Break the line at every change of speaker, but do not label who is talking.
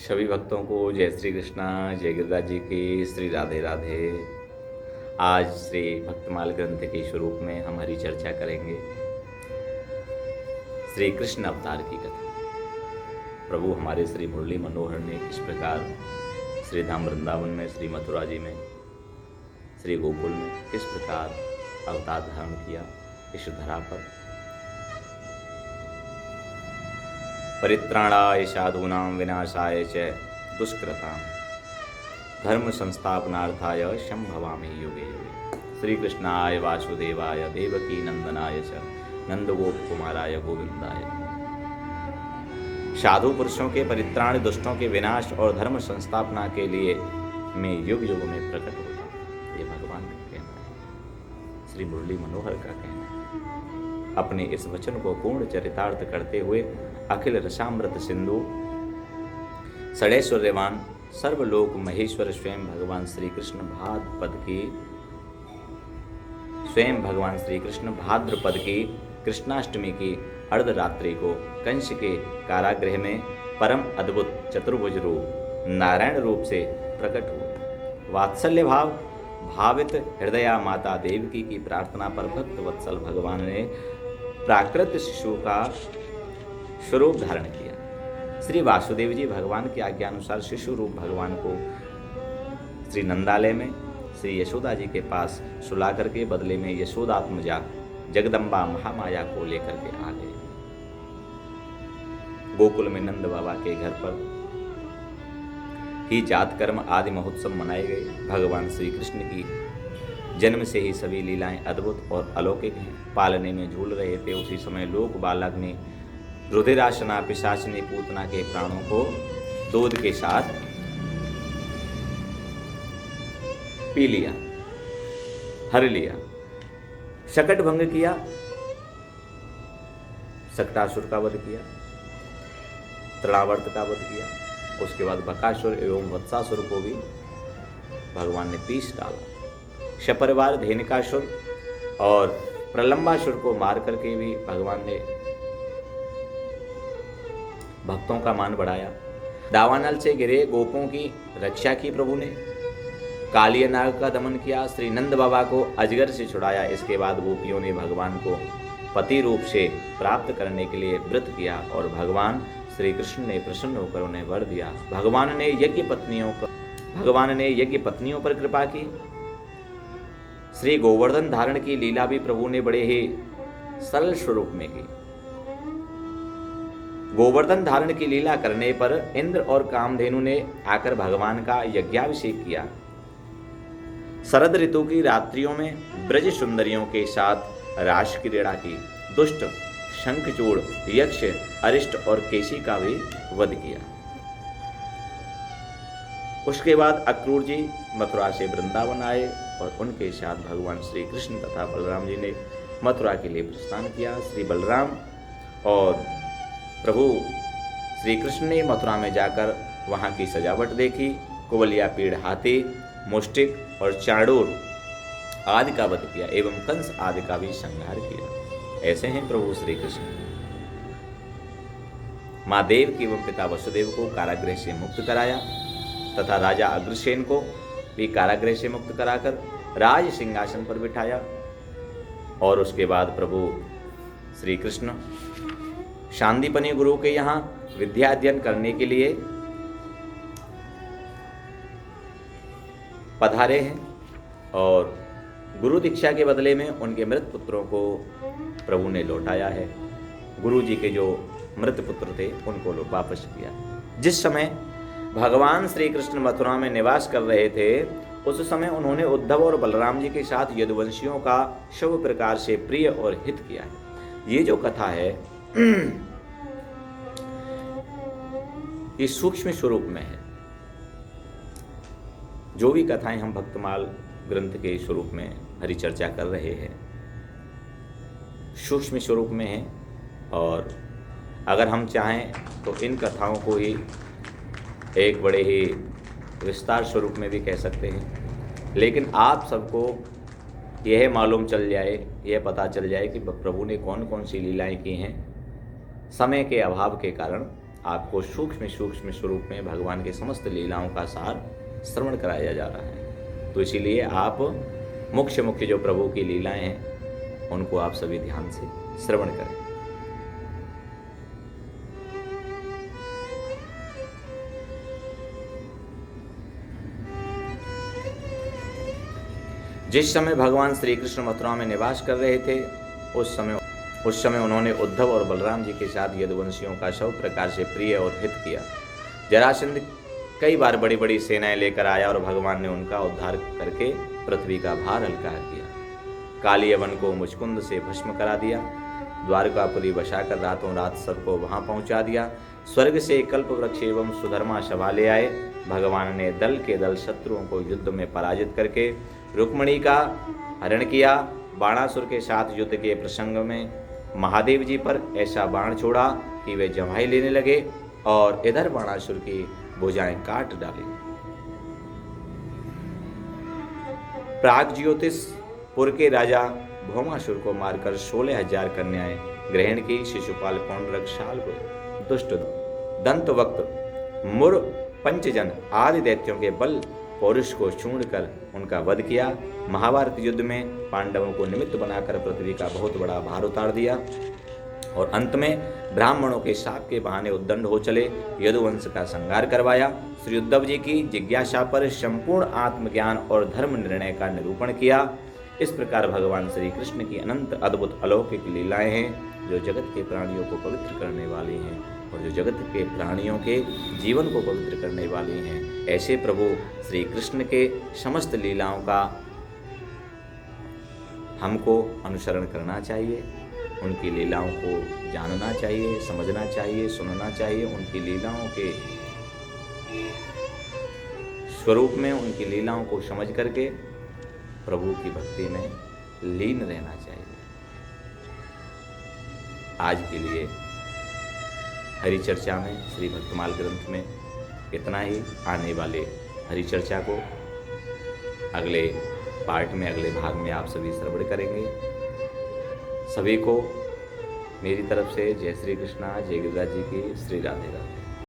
सभी भक्तों को जय श्री कृष्णा, जय गिरिराज जी की श्री राधे राधे। आज श्री भक्तमाल ग्रंथ के स्वरूप में हम हरी चर्चा करेंगे श्री कृष्ण अवतार की कथा। प्रभु हमारे श्री मुरली मनोहर ने किस प्रकार श्री धाम वृंदावन में, श्री मथुरा जी में, श्री गोकुल में किस प्रकार अवतार धारण किया इस धरा पर। परित्राणाय साधूनां विनाशाय च दुष्कृतां धर्म संस्थापनार्थाय संभवामि युगे युगे। श्री कृष्णाय वासुदेवाय देवकी नंदनाय च नंदगोप कुमाराय गोविंदाय। साधु पुरुषों के परित्राण, दुष्टों के विनाश और धर्म संस्थापना के लिए मैं युग युग में प्रकट होता हूँ। ये भगवान का कहना है, श्री मुरली मनोहर का कहना है। अपने इस वचन को पूर्ण चरितार्थ करते हुए अखिल रसामृत सिंधु षडेश्वर्यवान सर्वलोक महेश्वर स्वयं भगवान श्री कृष्ण भाद्रपद की कृष्णाष्टमी की अर्धरात्रि को कंस के कारागृह में परम अद्भुत चतुर्भुज रूप नारायण रूप से प्रकट हुए। वात्सल्य भावित हृदया माता देवकी की प्रार्थना पर भक्त वत्सल भगवान ने प्राकृत शिशु का स्वरूप धारण किया। श्री वासुदेव जी भगवान की आज्ञा अनुसार शिशु रूप भगवान को श्री नंदालय में श्री यशोदा जी के पास सुला करके बदले में यशोदात्मजा जगदम्बा महामाया को लेकर के आ गए। गोकुल में नंद बाबा के घर पर ही जात कर्म आदि महोत्सव मनाए गए। भगवान श्री कृष्ण की जन्म से ही सभी लीलाएं अद्भुत और अलौकिक हैं। पालने में झूल रहे थे उसी समय लोक बालक ने रुधिराशना पिशाचिनी पूतना के प्राणों को दूध के साथ पी लिया, हर लिया, शकट भंग किया, सक्टासुर का वध किया, तृणावर्त का वध किया। उसके बाद बकासुर एवं वत्सासुर को भी भगवान ने पीस डाला। सपरिवार धेनुकासुर और प्रलंबासुर को मार करके भी भगवान ने भक्तों का मान बढ़ाया। दावानल से गिरे गोपों की रक्षा की प्रभु ने। कालिय नाग का दमन किया। श्री नंद बाबा को अजगर से छुड़ाया। इसके बाद गोपियों ने भगवान को पति रूप से प्राप्त करने के लिए व्रत किया और भगवान श्री कृष्ण ने प्रसन्न होकर उन्हें वर दिया। भगवान ने यज्ञ पत्नियों पर कृपा की। श्री गोवर्धन धारण की लीला भी प्रभु ने बड़े ही सरल स्वरूप में की। गोवर्धन धारण की लीला करने पर इंद्र और कामधेनु ने आकर भगवान का यज्ञाभिषेक किया। शरद ऋतु की रात्रियों में ब्रज सुंदरियों के साथ रास क्रीड़ा की। दुष्ट शंखचूड़, यक्ष, अरिष्ट और केशी का भी वध किया। उसके बाद अक्रूर जी मथुरा से वृंदावन आए और उनके साथ भगवान श्री कृष्ण तथा बलराम जी ने मथुरा के लिए प्रस्थान किया। श्री बलराम और प्रभु श्री कृष्ण ने मथुरा में जाकर वहाँ की सजावट देखी। कुवलिया पीड़ हाथी, मुष्टिक और चांडूर आदि का वध किया एवं कंस आदि का भी संहार किया। ऐसे हैं प्रभु श्री कृष्ण। माँ देव एवं पिता वसुदेव को कारागृह से मुक्त कराया तथा राजा अग्रसेन को भी कारागृह से मुक्त कराकर राज सिंहासन पर बिठाया। और उसके बाद प्रभु श्री कृष्ण शांतिपनी गुरु के यहाँ विद्या अध्ययन करने के लिए पधारे हैं और गुरु दीक्षा के बदले में उनके मृत पुत्रों को प्रभु ने लौटाया है। गुरु जी के जो मृत पुत्र थे उनको वापस किया। जिस समय भगवान श्री कृष्ण मथुरा में निवास कर रहे थे उस समय उन्होंने उद्धव और बलराम जी के साथ यदुवंशियों का शुभ प्रकार से प्रिय और हित किया है। ये जो कथा है ये सूक्ष्म स्वरूप में है। जो भी कथाएं हम भक्तमाल ग्रंथ के स्वरूप में हरि चर्चा कर रहे हैं सूक्ष्म स्वरूप में है और अगर हम चाहें तो इन कथाओं को ही एक बड़े ही विस्तार स्वरूप में भी कह सकते हैं। लेकिन आप सबको यह मालूम चल जाए, यह पता चल जाए कि प्रभु ने कौन कौन सी लीलाएं की हैं, समय के अभाव के कारण आपको सूक्ष्म सूक्ष्म स्वरूप में भगवान के समस्त लीलाओं का सार श्रवण कराया जा रहा है। तो इसीलिए आप मुख्य मुख्य जो प्रभु की लीलाएं हैं उनको आप सभी ध्यान से श्रवण करें। जिस समय भगवान श्री कृष्ण मथुरा में निवास कर रहे थे उस समय उन्होंने उद्धव और बलराम जी के साथ यदुवंशियों का सब प्रकार से प्रिय और हित किया। जरासंध कई बार बड़ी बड़ी सेनाएं लेकर आया और भगवान ने उनका उद्धार करके पृथ्वी का भार हल्का किया। काली वन को मुचकुंद से भस्म करा दिया। द्वारकापुरी बसाकर रातों रात सबको वहां पहुंचा दिया। स्वर्ग से कल्प वृक्ष एवं सुधर्मा शवा ले आए। भगवान ने दल के दल शत्रुओं को युद्ध में पराजित करके रुक्मिणी का हरण किया। बाणासुर के साथ युद्ध के प्रसंग में महादेव जी पर ऐसा बाण छोड़ा कि वे जम्हाई लेने लगे और इधर बाणासुर की भुजाएं काट डाली। प्राग ज्योतिषपुर के राजा भौमासुर को मारकर 16,000 कन्याएं ग्रहण की। शिशुपाल पौंड्रक शाल दुष्ट दंतवक्त मुर पंचजन आदि दैत्यों के बल पौरुष को चूर्ण कर उनका वध किया। महाभारत युद्ध में पांडवों को निमित्त बनाकर पृथ्वी का बहुत बड़ा भार उतार दिया और अंत में ब्राह्मणों के शाप के बहाने उद्दंड हो चले यदुवंश का संहार करवाया। श्री उद्धव जी की जिज्ञासा पर संपूर्ण आत्मज्ञान और धर्म निर्णय का निरूपण किया। इस प्रकार भगवान श्री कृष्ण की अनंत अद्भुत अलौकिक लीलाएं हैं जो जगत के प्राणियों को पवित्र करने वाली हैं और जो जगत के प्राणियों के जीवन को पवित्र करने वाली हैं। ऐसे प्रभु श्री कृष्ण के समस्त लीलाओं का हमको अनुसरण करना चाहिए। उनकी लीलाओं को जानना चाहिए, समझना चाहिए, सुनना चाहिए। उनकी लीलाओं के स्वरूप में उनकी लीलाओं को समझ करके प्रभु की भक्ति में लीन रहना चाहिए। आज के लिए हरि चर्चा में श्री भक्तमाल ग्रंथ में इतना ही। आने वाले हरि चर्चा को अगले पार्ट में, अगले भाग में आप सभी श्रवण करेंगे। सभी को मेरी तरफ से जय श्री कृष्णा, जय गिरिराज जी की, श्री राधे राधे।